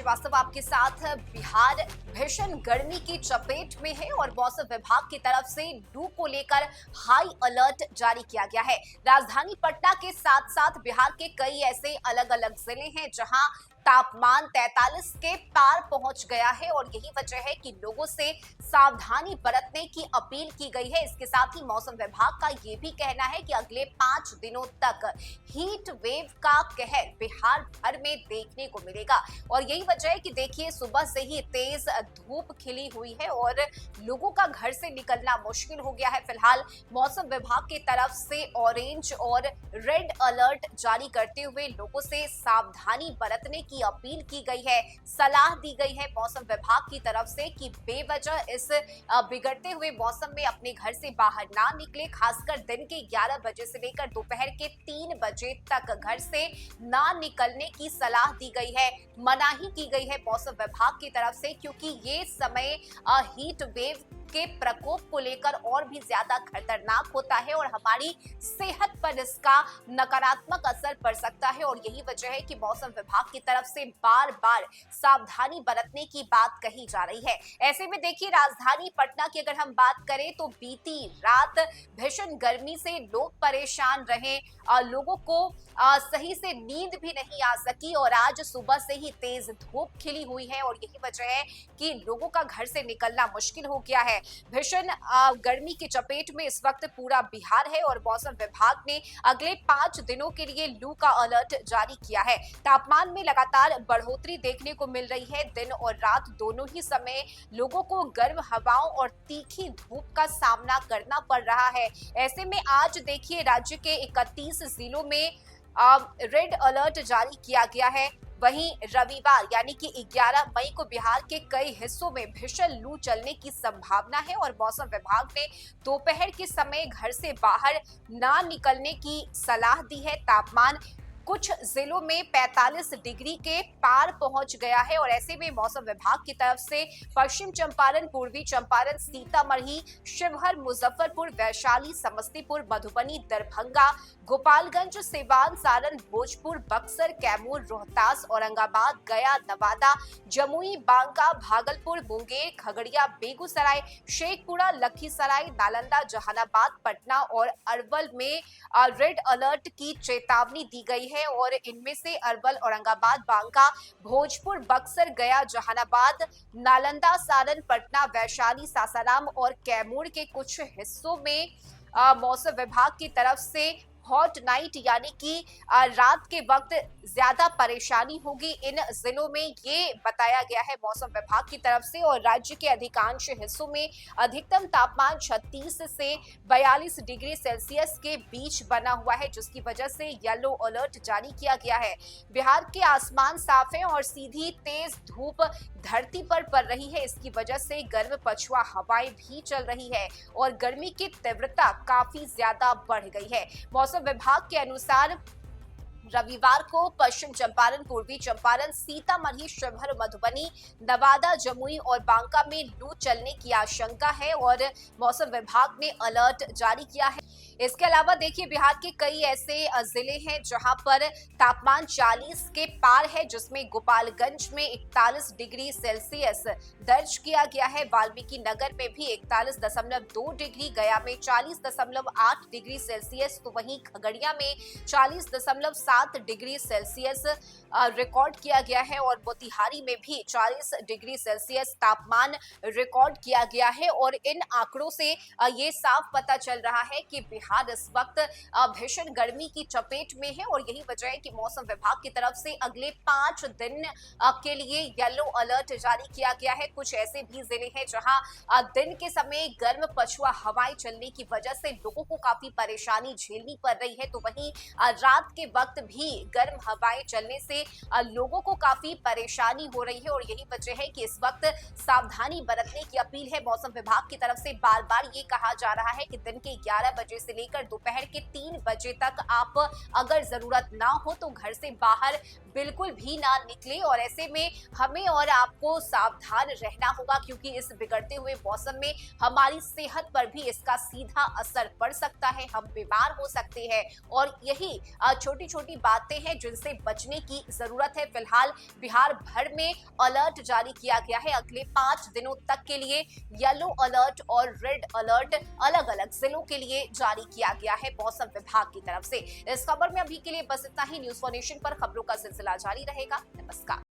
श्रीवास्तव आपके साथ। बिहार भीषण गर्मी की चपेट में है और मौसम विभाग की तरफ से लू को लेकर हाई अलर्ट जारी किया गया है। राजधानी पटना के साथ साथ बिहार के कई ऐसे अलग अलग जिले हैं जहां तापमान 43 के पार पहुंच गया है और यही वजह है कि लोगों से सावधानी बरतने की अपील की गई है। इसके साथ ही मौसम विभाग का ये भी कहना है कि अगले 5 दिनों तक हीट वेव का कहर बिहार भर में देखने को मिलेगा और यही वजह है कि देखिए सुबह से ही तेज धूप खिली हुई है और लोगों का घर से निकलना मुश्किल हो गया है। फिलहाल मौसम विभाग की तरफ से ऑरेंज और रेड अलर्ट जारी करते हुए लोगों से सावधानी बरतने की अपील की गई है। सलाह दी गई है मौसम विभाग की तरफ से कि बेवजह इस बिगड़ते हुए मौसम में अपने घर से बाहर ना निकले। खासकर दिन के 11 बजे से लेकर दोपहर के 3 बजे तक घर से ना निकलने की सलाह दी गई है, मनाही की गई है मौसम विभाग की तरफ से, क्योंकि ये समय हीट वेव के प्रकोप को लेकर और भी ज्यादा खतरनाक होता है और हमारी सेहत पर इसका नकारात्मक असर पड़ सकता है और यही वजह है कि मौसम विभाग की तरफ से बार बार सावधानी बरतने की बात कही जा रही है। ऐसे में देखिए राजधानी पटना की अगर हम बात करें तो बीती रात भीषण गर्मी से लोग परेशान रहे, लोगों को सही से नींद भी नहीं आ सकी और आज सुबह से ही तेज धूप खिली हुई है और यही वजह है कि लोगों का घर से निकलना मुश्किल हो गया है। भीषण गर्मी की चपेट में इस वक्त पूरा बिहार है और मौसम विभाग ने अगले 5 दिनों के लिए लू का अलर्ट जारी किया है। तापमान में लगातार बढ़ोतरी देखने को मिल रही है। दिन और रात दोनों ही समय लोगों को गर्म हवाओं और तीखी धूप का सामना करना पड़ रहा है। ऐसे में आज देखिए राज्य के 31 जिलों में रेड अलर्ट जारी किया गया है। वहीं रविवार यानी कि 11 मई को बिहार के कई हिस्सों में भीषण लू चलने की संभावना है और मौसम विभाग ने दोपहर के समय घर से बाहर ना निकलने की सलाह दी है। तापमान कुछ जिलों में 45 डिग्री के पार पहुंच गया है और ऐसे में मौसम विभाग की तरफ से पश्चिम चंपारण, पूर्वी चंपारण, सीतामढ़ी, शिवहर, मुजफ्फरपुर, वैशाली, समस्तीपुर, मधुबनी, दरभंगा, गोपालगंज, सिवान, सारण, भोजपुर, बक्सर, कैमूर, रोहतास, औरंगाबाद, गया, नवादा, जमुई, बांका, भागलपुर, मुंगेर, खगड़िया, बेगूसराय, शेखपुरा, लखीसराय, नालंदा, जहानाबाद, पटना और अरवल में रेड अलर्ट की चेतावनी दी गई है और इनमें से अरवल, औरंगाबाद, बांका, भोजपुर, बक्सर, गया, जहानाबाद, नालंदा, सारण, पटना, वैशाली, सासाराम और कैमूर के कुछ हिस्सों में मौसम विभाग की तरफ से हॉट नाइट यानी कि रात के वक्त ज्यादा परेशानी होगी इन जिलों में, ये बताया गया है मौसम विभाग की तरफ से। और राज्य के अधिकांश हिस्सों में अधिकतम तापमान 36 से 42 डिग्री सेल्सियस के बीच बना हुआ है, जिसकी वजह से येलो अलर्ट जारी किया गया है। बिहार के आसमान साफ है और सीधी तेज धूप धरती पर पड़ रही है। इसकी वजह से गर्म पछुआ हवाएं भी चल रही है और गर्मी की तीव्रता काफी ज्यादा बढ़ गई है। मौसम विभाग के अनुसार रविवार को पश्चिम चंपारण, पूर्वी चंपारण, सीतामढ़ी, शिवहर, मधुबनी, नवादा, जमुई और बांका में लू चलने की आशंका है और मौसम विभाग ने अलर्ट जारी किया है। इसके अलावा देखिए बिहार के कई ऐसे जिले हैं जहां पर तापमान 40 के पार है, जिसमें गोपालगंज में 41 डिग्री सेल्सियस दर्ज किया गया है। वाल्मीकि नगर में भी 41.2 डिग्री, गया में 40.8 डिग्री सेल्सियस, तो वहीं खगड़िया में 40.7 डिग्री सेल्सियस रिकॉर्ड किया गया है और मोतिहारी में भी 40 डिग्री सेल्सियस तापमान रिकॉर्ड किया गया है। और इन आंकड़ों से ये साफ पता चल रहा है कि बिहार इस वक्त भीषण गर्मी की चपेट में है और यही वजह है कि मौसम विभाग की तरफ से अगले 5 दिन के लिए येलो अलर्ट जारी किया गया है। कुछ ऐसे भी जिले हैं जहां दिन के समय गर्म पछुआ हवाएं चलने की वजह से लोगों को काफी परेशानी झेलनी पड़ रही है, तो वहीं रात के वक्त भी गर्म हवाएं चलने से लोगों को काफी परेशानी हो रही है और यही वजह है कि इस वक्त सावधानी बरतने की अपील है मौसम विभाग की तरफ से। बार बार ये कहा जा रहा है कि दिन के 11 बजे से लेकर दोपहर के 3 बजे तक आप अगर जरूरत ना हो तो घर से बाहर बिल्कुल भी ना निकले और ऐसे में हमें और आपको सावधान रहना होगा, क्योंकि इस बिगड़ते हुए मौसम में हमारी सेहत पर भी इसका सीधा असर पड़ सकता है, हम बीमार हो सकते हैं। और यही छोटी छोटी बातें हैं जिनसे बचने की जरूरत है। फिलहाल बिहार भर में अलर्ट जारी किया गया है। अगले 5 दिनों तक के लिए येलो अलर्ट और रेड अलर्ट अलग अलग जिलों के लिए जारी किया गया है मौसम विभाग की तरफ से। इस खबर में अभी के लिए बस इतना ही। न्यूज़ फॉर नेशन पर खबरों का सिलसिला जारी रहेगा। नमस्कार।